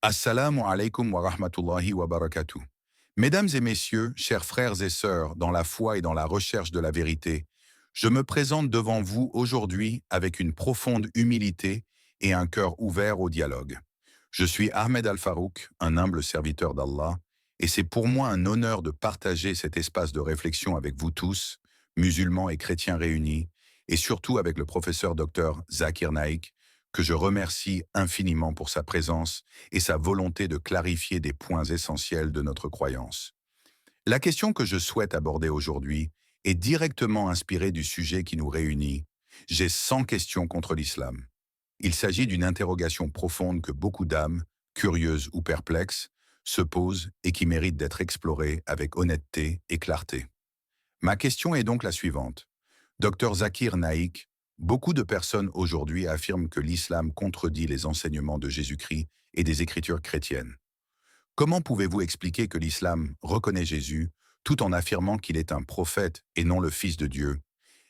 Assalamu alaikum wa rahmatullahi wa barakatuh. Mesdames et messieurs, chers frères et sœurs, dans la foi et dans la recherche de la vérité, je me présente devant vous aujourd'hui avec une profonde humilité et un cœur ouvert au dialogue. Je suis Ahmed Al-Farouk, un humble serviteur d'Allah, et c'est pour moi un honneur de partager cet espace de réflexion avec vous tous, musulmans et chrétiens réunis, et surtout avec le professeur Dr Zakir Naik, que je remercie infiniment pour sa présence et sa volonté de clarifier des points essentiels de notre croyance. La question que je souhaite aborder aujourd'hui est directement inspirée du sujet qui nous réunit. J'ai 100 questions contre l'islam. Il s'agit d'une interrogation profonde que beaucoup d'âmes, curieuses ou perplexes, se posent et qui mérite d'être explorée avec honnêteté et clarté. Ma question est donc la suivante. Dr Zakir Naik, beaucoup de personnes aujourd'hui affirment que l'islam contredit les enseignements de Jésus-Christ et des Écritures chrétiennes. Comment pouvez-vous expliquer que l'islam reconnaît Jésus tout en affirmant qu'il est un prophète et non le Fils de Dieu?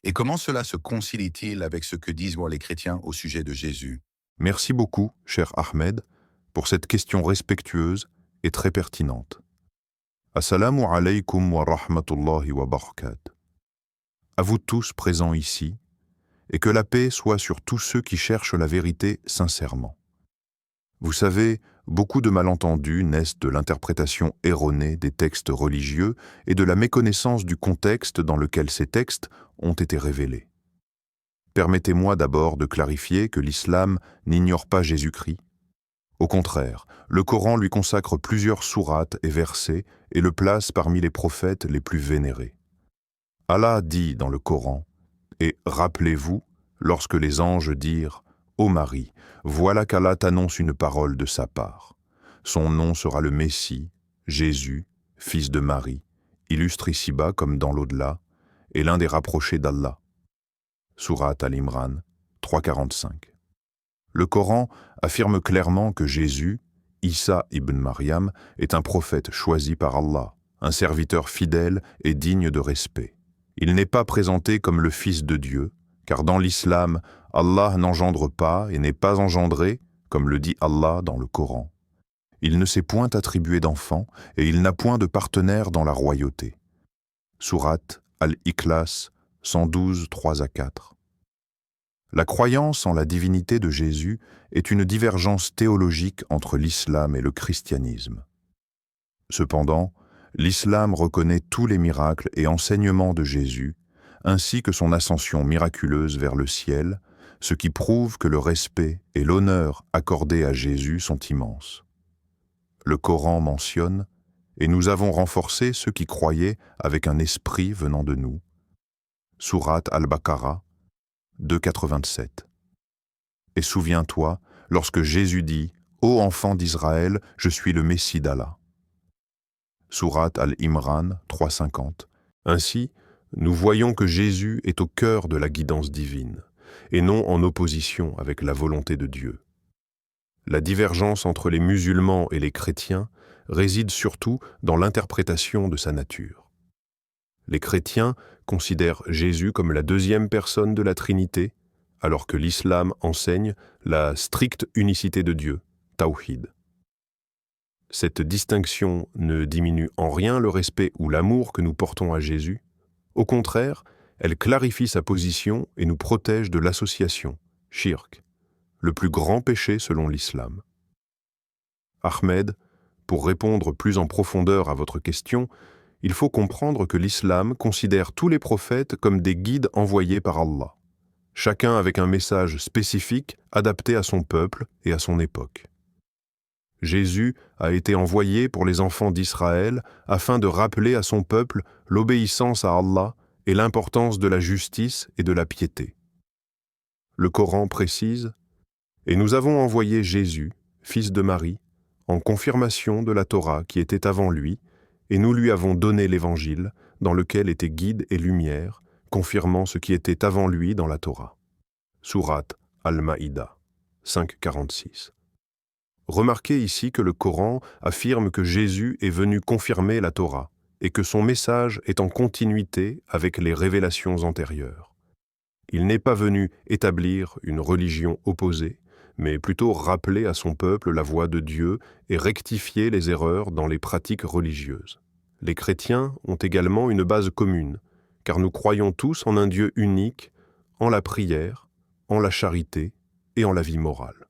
Et comment cela se concilie-t-il avec ce que disent les chrétiens au sujet de Jésus? Merci beaucoup, cher Ahmed, pour cette question respectueuse et très pertinente. Assalamu alaikum wa rahmatullahi wa barakatuh. À vous tous présents ici, et que la paix soit sur tous ceux qui cherchent la vérité sincèrement. Vous savez, beaucoup de malentendus naissent de l'interprétation erronée des textes religieux et de la méconnaissance du contexte dans lequel ces textes ont été révélés. Permettez-moi d'abord de clarifier que l'islam n'ignore pas Jésus-Christ. Au contraire, le Coran lui consacre plusieurs sourates et versets et le place parmi les prophètes les plus vénérés. Allah dit dans le Coran, « Et rappelez-vous, lorsque les anges dirent, « Ô Marie, voilà qu'Allah t'annonce une parole de sa part. Son nom sera le Messie, Jésus, fils de Marie, illustre ici-bas comme dans l'au-delà, et l'un des rapprochés d'Allah. » Sourate Al-Imran 3,45. Le Coran affirme clairement que Jésus, Isa ibn Maryam, est un prophète choisi par Allah, un serviteur fidèle et digne de respect. Il n'est pas présenté comme le Fils de Dieu, car dans l'islam, Allah n'engendre pas et n'est pas engendré, comme le dit Allah dans le Coran. Il ne s'est point attribué d'enfant et il n'a point de partenaire dans la royauté. Sourate Al-Ikhlas 112, 3 à 4. La croyance en la divinité de Jésus est une divergence théologique entre l'islam et le christianisme. Cependant, l'islam reconnaît tous les miracles et enseignements de Jésus, ainsi que son ascension miraculeuse vers le ciel, ce qui prouve que le respect et l'honneur accordés à Jésus sont immenses. Le Coran mentionne « Et nous avons renforcé ceux qui croyaient avec un esprit venant de nous » Sourate Al-Baqarah 2,87. Et souviens-toi, lorsque Jésus dit « Ô enfant d'Israël, je suis le Messie d'Allah » Sourate Al-Imran 3,50. Ainsi, nous voyons que Jésus est au cœur de la guidance divine, et non en opposition avec la volonté de Dieu. La divergence entre les musulmans et les chrétiens réside surtout dans l'interprétation de sa nature. Les chrétiens considèrent Jésus comme la deuxième personne de la Trinité, alors que l'islam enseigne la stricte unicité de Dieu, Tawhid. Cette distinction ne diminue en rien le respect ou l'amour que nous portons à Jésus. Au contraire, elle clarifie sa position et nous protège de l'association, shirk, le plus grand péché selon l'islam. Ahmed, pour répondre plus en profondeur à votre question, il faut comprendre que l'islam considère tous les prophètes comme des guides envoyés par Allah, chacun avec un message spécifique adapté à son peuple et à son époque. Jésus a été envoyé pour les enfants d'Israël afin de rappeler à son peuple l'obéissance à Allah et l'importance de la justice et de la piété. Le Coran précise « Et nous avons envoyé Jésus, fils de Marie, en confirmation de la Torah qui était avant lui, et nous lui avons donné l'Évangile, dans lequel était guide et lumière, confirmant ce qui était avant lui dans la Torah. » Sourate Al-Maïda 5,46. Remarquez ici que le Coran affirme que Jésus est venu confirmer la Torah et que son message est en continuité avec les révélations antérieures. Il n'est pas venu établir une religion opposée, mais plutôt rappeler à son peuple la voie de Dieu et rectifier les erreurs dans les pratiques religieuses. Les chrétiens ont également une base commune, car nous croyons tous en un Dieu unique, en la prière, en la charité et en la vie morale.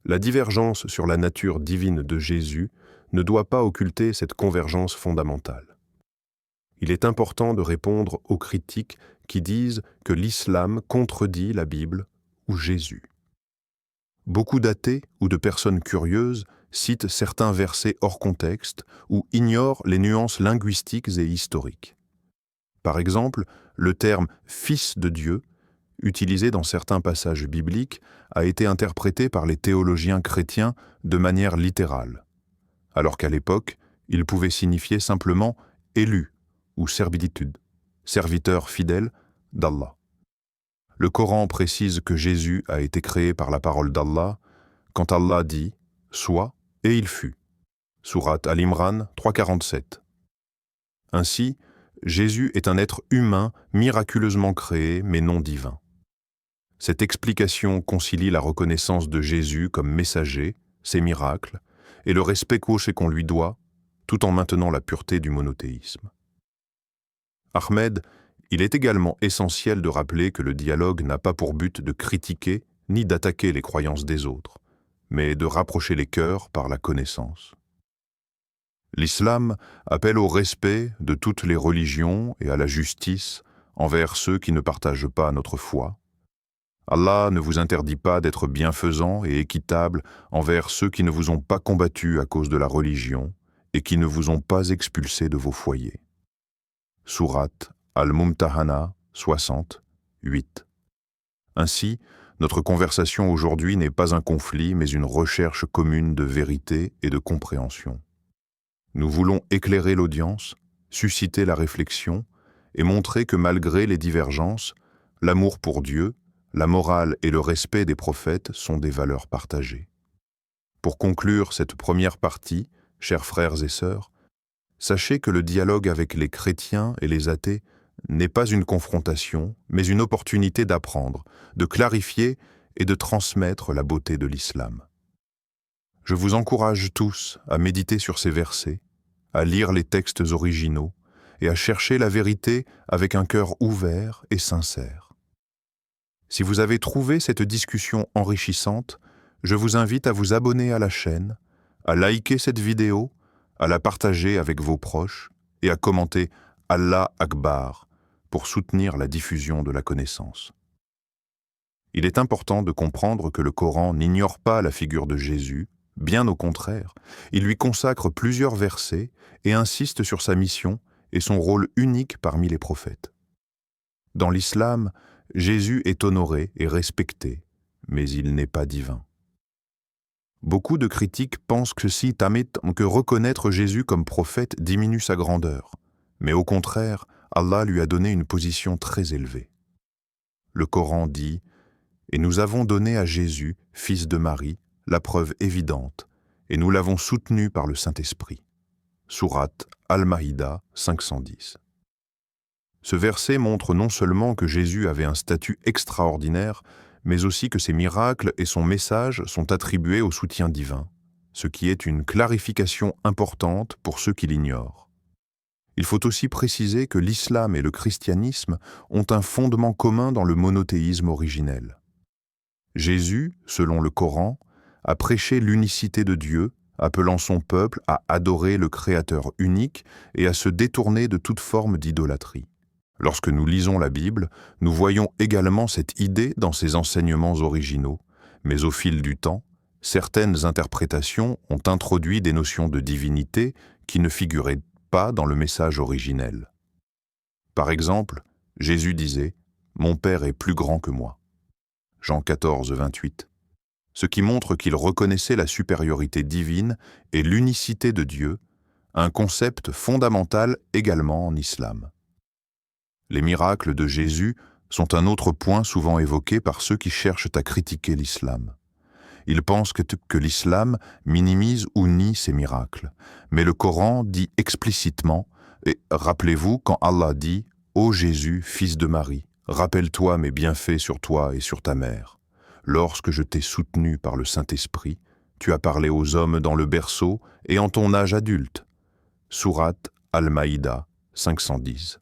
La divergence sur la nature divine de Jésus ne doit pas occulter cette convergence fondamentale. Il est important de répondre aux critiques qui disent que l'islam contredit la Bible ou Jésus. Beaucoup d'athées ou de personnes curieuses citent certains versets hors contexte ou ignorent les nuances linguistiques et historiques. Par exemple, le terme « fils de Dieu » utilisé dans certains passages bibliques a été interprété par les théologiens chrétiens de manière littérale, alors qu'à l'époque, il pouvait signifier simplement « élu » ou « servitude », serviteur fidèle d'Allah. Le Coran précise que Jésus a été créé par la parole d'Allah quand Allah dit « Sois » et il fut. Sourate Al-Imran 3,47. Ainsi, Jésus est un être humain miraculeusement créé mais non divin. Cette explication concilie la reconnaissance de Jésus comme messager, ses miracles, et le respect qu'on lui doit, tout en maintenant la pureté du monothéisme. Ahmed, il est également essentiel de rappeler que le dialogue n'a pas pour but de critiquer ni d'attaquer les croyances des autres, mais de rapprocher les cœurs par la connaissance. L'islam appelle au respect de toutes les religions et à la justice envers ceux qui ne partagent pas notre foi. Allah ne vous interdit pas d'être bienfaisant et équitable envers ceux qui ne vous ont pas combattu à cause de la religion et qui ne vous ont pas expulsé de vos foyers. Sourate Al-Mumtahana 60, 8. Ainsi, notre conversation aujourd'hui n'est pas un conflit, mais une recherche commune de vérité et de compréhension. Nous voulons éclairer l'audience, susciter la réflexion et montrer que malgré les divergences, l'amour pour Dieu, la morale et le respect des prophètes sont des valeurs partagées. Pour conclure cette première partie, chers frères et sœurs, sachez que le dialogue avec les chrétiens et les athées n'est pas une confrontation, mais une opportunité d'apprendre, de clarifier et de transmettre la beauté de l'islam. Je vous encourage tous à méditer sur ces versets, à lire les textes originaux et à chercher la vérité avec un cœur ouvert et sincère. Si vous avez trouvé cette discussion enrichissante, je vous invite à vous abonner à la chaîne, à liker cette vidéo, à la partager avec vos proches et à commenter « Allah Akbar » pour soutenir la diffusion de la connaissance. Il est important de comprendre que le Coran n'ignore pas la figure de Jésus, bien au contraire, il lui consacre plusieurs versets et insiste sur sa mission et son rôle unique parmi les prophètes. Dans l'islam, Jésus est honoré et respecté, mais il n'est pas divin. Beaucoup de critiques pensent que reconnaître Jésus comme prophète diminue sa grandeur, mais au contraire, Allah lui a donné une position très élevée. Le Coran dit « Et nous avons donné à Jésus, fils de Marie, la preuve évidente, et nous l'avons soutenu par le Saint-Esprit. » Sourate Al-Maïda 510. Ce verset montre non seulement que Jésus avait un statut extraordinaire, mais aussi que ses miracles et son message sont attribués au soutien divin, ce qui est une clarification importante pour ceux qui l'ignorent. Il faut aussi préciser que l'islam et le christianisme ont un fondement commun dans le monothéisme originel. Jésus, selon le Coran, a prêché l'unicité de Dieu, appelant son peuple à adorer le Créateur unique et à se détourner de toute forme d'idolâtrie. Lorsque nous lisons la Bible, nous voyons également cette idée dans ses enseignements originaux, mais au fil du temps, certaines interprétations ont introduit des notions de divinité qui ne figuraient pas dans le message originel. Par exemple, Jésus disait « Mon Père est plus grand que moi ». Jean 14, 28. Ce qui montre qu'il reconnaissait la supériorité divine et l'unicité de Dieu, un concept fondamental également en islam. Les miracles de Jésus sont un autre point souvent évoqué par ceux qui cherchent à critiquer l'islam. Ils pensent que l'islam minimise ou nie ces miracles, mais le Coran dit explicitement, et rappelez-vous quand Allah dit « Ô Jésus, fils de Marie, rappelle-toi mes bienfaits sur toi et sur ta mère. lorsque je t'ai soutenu par le Saint-Esprit, tu as parlé aux hommes dans le berceau et en ton âge adulte. Sourate Al-Maïda 510.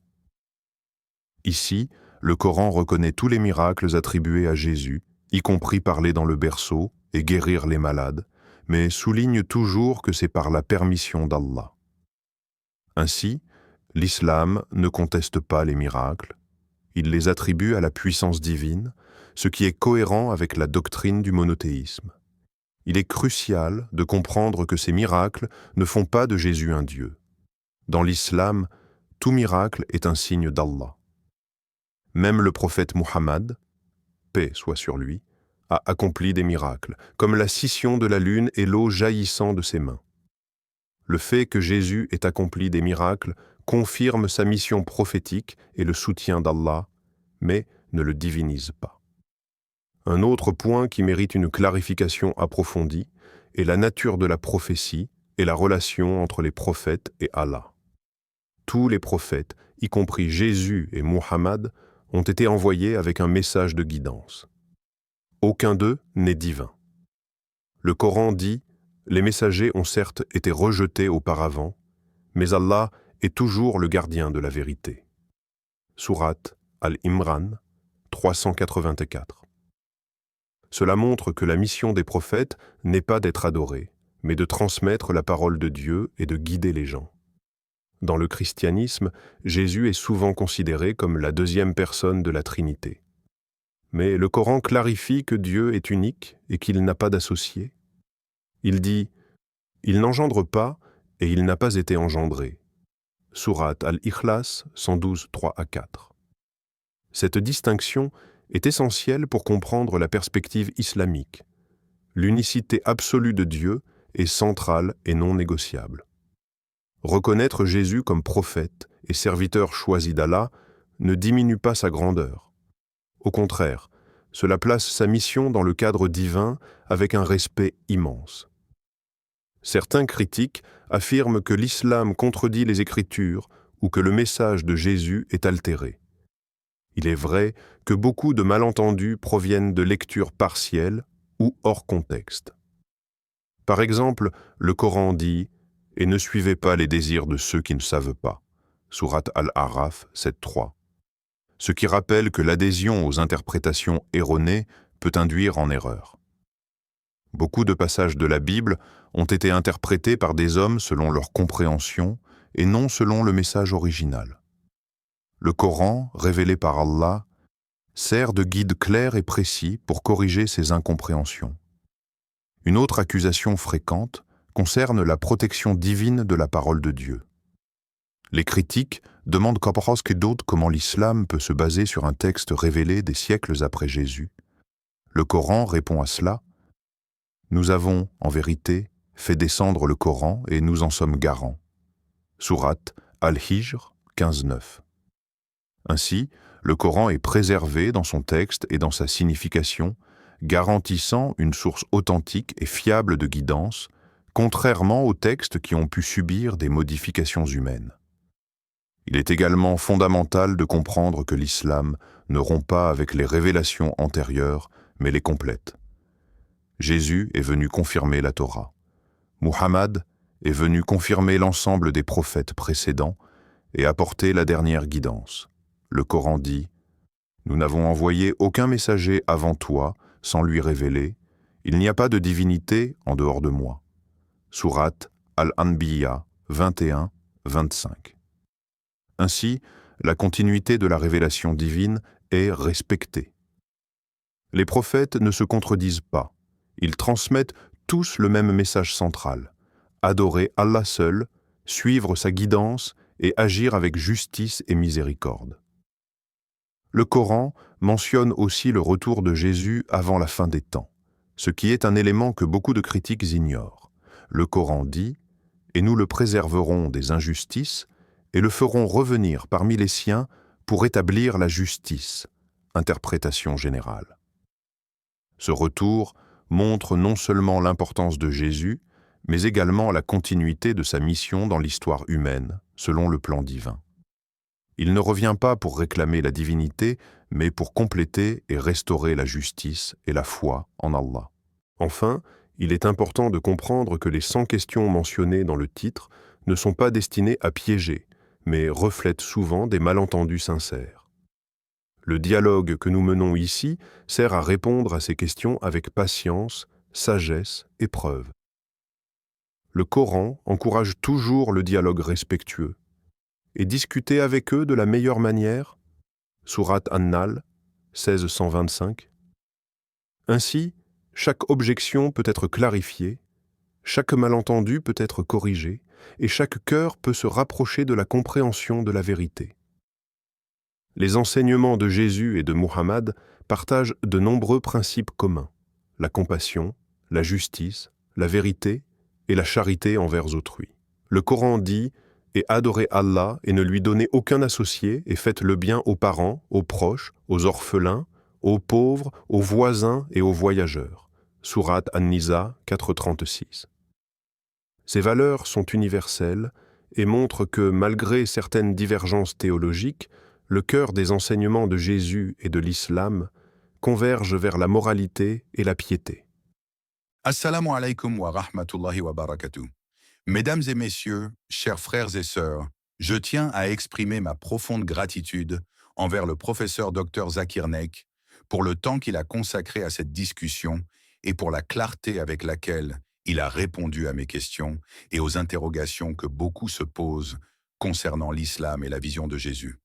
Ici, le Coran reconnaît tous les miracles attribués à Jésus, y compris parler dans le berceau et guérir les malades, mais souligne toujours que c'est par la permission d'Allah. Ainsi, l'islam ne conteste pas les miracles, il les attribue à la puissance divine, ce qui est cohérent avec la doctrine du monothéisme. Il est crucial de comprendre que ces miracles ne font pas de Jésus un Dieu. Dans l'islam, tout miracle est un signe d'Allah. Même le prophète Muhammad, paix soit sur lui, a accompli des miracles, comme la scission de la lune et l'eau jaillissant de ses mains. Le fait que Jésus ait accompli des miracles confirme sa mission prophétique et le soutien d'Allah, mais ne le divinise pas. Un autre point qui mérite une clarification approfondie est la nature de la prophétie et la relation entre les prophètes et Allah. Tous les prophètes, y compris Jésus et Muhammad, ont été envoyés avec un message de guidance. Aucun d'eux n'est divin. Le Coran dit « Les messagers ont certes été rejetés auparavant, mais Allah est toujours le gardien de la vérité. » Sourate Al-Imran 384. Cela montre que la mission des prophètes n'est pas d'être adorés, mais de transmettre la parole de Dieu et de guider les gens. Dans le christianisme, Jésus est souvent considéré comme la deuxième personne de la Trinité. Mais le Coran clarifie que Dieu est unique et qu'il n'a pas d'associé. Il dit « Il n'engendre pas et il n'a pas été engendré » Sourate Al-Ikhlas 112, 3-4. Cette distinction est essentielle pour comprendre la perspective islamique. L'unicité absolue de Dieu est centrale et non négociable. Reconnaître Jésus comme prophète et serviteur choisi d'Allah ne diminue pas sa grandeur. Au contraire, cela place sa mission dans le cadre divin avec un respect immense. Certains critiques affirment que l'islam contredit les Écritures ou que le message de Jésus est altéré. Il est vrai que beaucoup de malentendus proviennent de lectures partielles ou hors contexte. Par exemple, le Coran dit « Et ne suivez pas les désirs de ceux qui ne savent pas » Sourate Al-A'raf 7.3. Ce qui rappelle que l'adhésion aux interprétations erronées peut induire en erreur. Beaucoup de passages de la Bible ont été interprétés par des hommes selon leur compréhension et non selon le message original. Le Coran, révélé par Allah, sert de guide clair et précis pour corriger ces incompréhensions. Une autre accusation fréquente concerne la protection divine de la parole de Dieu. Les critiques demandent comment l'islam peut se baser sur un texte révélé des siècles après Jésus. Le Coran répond à cela. Nous avons, en vérité, fait descendre le Coran et nous en sommes garants. Sourate Al-Hijr 15.9. Ainsi, le Coran est préservé dans son texte et dans sa signification, garantissant une source authentique et fiable de guidance, contrairement aux textes qui ont pu subir des modifications humaines. Il est également fondamental de comprendre que l'islam ne rompt pas avec les révélations antérieures, mais les complète. Jésus est venu confirmer la Torah. Muhammad est venu confirmer l'ensemble des prophètes précédents et apporter la dernière guidance. Le Coran dit « Nous n'avons envoyé aucun messager avant toi sans lui révéler. Il n'y a pas de divinité en dehors de moi. » Sourate Al-Anbiya 21-25. Ainsi, la continuité de la révélation divine est respectée. Les prophètes ne se contredisent pas. Ils transmettent tous le même message central, adorer Allah seul, suivre sa guidance et agir avec justice et miséricorde. Le Coran mentionne aussi le retour de Jésus avant la fin des temps, ce qui est un élément que beaucoup de critiques ignorent. Le Coran dit « Et nous le préserverons des injustices et le ferons revenir parmi les siens pour établir la justice » interprétation générale. Ce retour montre non seulement l'importance de Jésus, mais également la continuité de sa mission dans l'histoire humaine, selon le plan divin. Il ne revient pas pour réclamer la divinité, mais pour compléter et restaurer la justice et la foi en Allah. Enfin, il est important de comprendre que les 100 questions mentionnées dans le titre ne sont pas destinées à piéger, mais reflètent souvent des malentendus sincères. Le dialogue que nous menons ici sert à répondre à ces questions avec patience, sagesse et preuve. Le Coran encourage toujours le dialogue respectueux. Et discuter avec eux de la meilleure manière, Sourate An-Nahl, 16-125. Ainsi, chaque objection peut être clarifiée, chaque malentendu peut être corrigé, et chaque cœur peut se rapprocher de la compréhension de la vérité. Les enseignements de Jésus et de Muhammad partagent de nombreux principes communs: la compassion, la justice, la vérité et la charité envers autrui. Le Coran dit « Et adorez Allah et ne lui donnez aucun associé et faites le bien aux parents, aux proches, aux orphelins, aux pauvres, aux voisins et aux voyageurs. » Sourate An-Nisa 4.36. Ces valeurs sont universelles et montrent que, malgré certaines divergences théologiques, le cœur des enseignements de Jésus et de l'islam converge vers la moralité et la piété. Assalamu alaikum wa rahmatullahi wa barakatuh. Mesdames et messieurs, chers frères et sœurs, je tiens à exprimer ma profonde gratitude envers le professeur Dr Zakir Naik pour le temps qu'il a consacré à cette discussion et pour la clarté avec laquelle il a répondu à mes questions et aux interrogations que beaucoup se posent concernant l'islam et la vision de Jésus.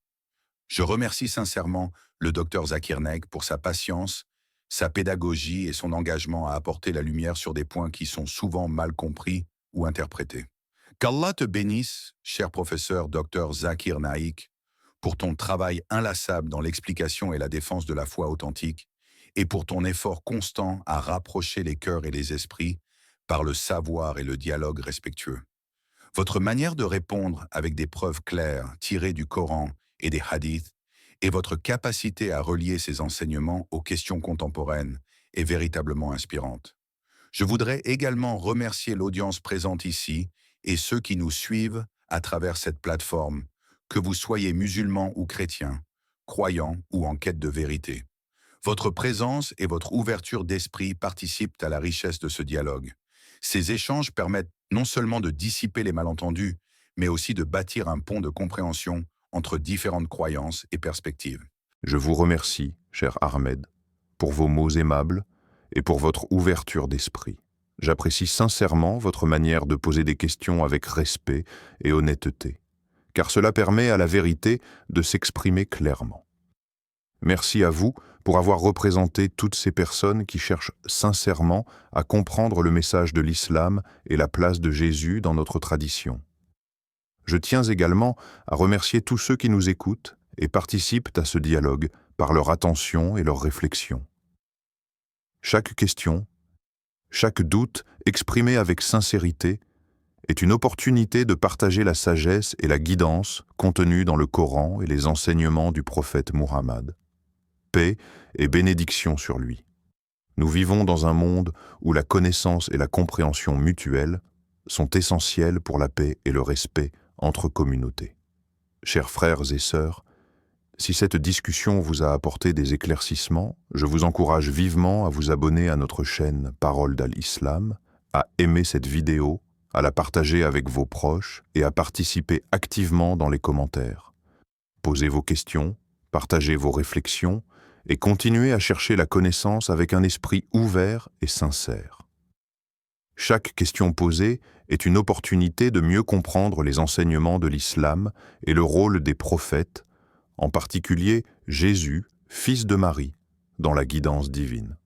Je remercie sincèrement le Dr Zakir Naik pour sa patience, sa pédagogie et son engagement à apporter la lumière sur des points qui sont souvent mal compris ou interprétés. Qu'Allah te bénisse, cher professeur Dr Zakir Naik, pour ton travail inlassable dans l'explication et la défense de la foi authentique, et pour ton effort constant à rapprocher les cœurs et les esprits par le savoir et le dialogue respectueux. Votre manière de répondre avec des preuves claires tirées du Coran et des hadiths, et votre capacité à relier ces enseignements aux questions contemporaines est véritablement inspirante. Je voudrais également remercier l'audience présente ici et ceux qui nous suivent à travers cette plateforme, que vous soyez musulmans ou chrétiens, croyants ou en quête de vérité. Votre présence et votre ouverture d'esprit participent à la richesse de ce dialogue. Ces échanges permettent non seulement de dissiper les malentendus, mais aussi de bâtir un pont de compréhension entre différentes croyances et perspectives. Je vous remercie, cher Ahmed, pour vos mots aimables et pour votre ouverture d'esprit. J'apprécie sincèrement votre manière de poser des questions avec respect et honnêteté, car cela permet à la vérité de s'exprimer clairement. Merci à vous pour avoir représenté toutes ces personnes qui cherchent sincèrement à comprendre le message de l'islam et la place de Jésus dans notre tradition. Je tiens également à remercier tous ceux qui nous écoutent et participent à ce dialogue par leur attention et leur réflexion. Chaque question, chaque doute exprimé avec sincérité est une opportunité de partager la sagesse et la guidance contenues dans le Coran et les enseignements du prophète Muhammad. Paix et bénédiction sur lui. Nous vivons dans un monde où la connaissance et la compréhension mutuelle sont essentielles pour la paix et le respect entre communautés. Chers frères et sœurs, si cette discussion vous a apporté des éclaircissements, je vous encourage vivement à vous abonner à notre chaîne Parole d'Al-Islam, à aimer cette vidéo, à la partager avec vos proches et à participer activement dans les commentaires. Posez vos questions, partagez vos réflexions et continuez à chercher la connaissance avec un esprit ouvert et sincère. Chaque question posée est une opportunité de mieux comprendre les enseignements de l'islam et le rôle des prophètes, en particulier Jésus, fils de Marie, dans la guidance divine.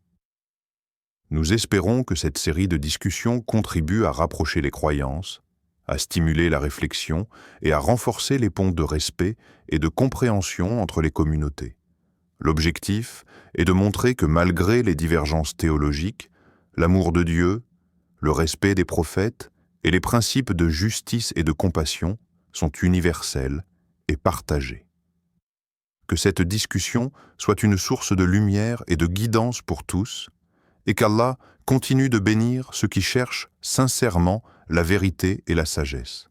Nous espérons que cette série de discussions contribue à rapprocher les croyances, à stimuler la réflexion et à renforcer les ponts de respect et de compréhension entre les communautés. L'objectif est de montrer que malgré les divergences théologiques, l'amour de Dieu, le respect des prophètes et les principes de justice et de compassion sont universels et partagés. Que cette discussion soit une source de lumière et de guidance pour tous, et qu'Allah continue de bénir ceux qui cherchent sincèrement la vérité et la sagesse.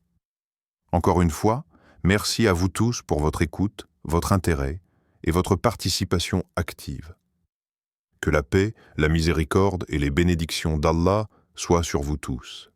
Encore une fois, Merci à vous tous pour votre écoute, votre intérêt et votre participation active. Que la paix, la miséricorde et les bénédictions d'Allah soient sur vous tous.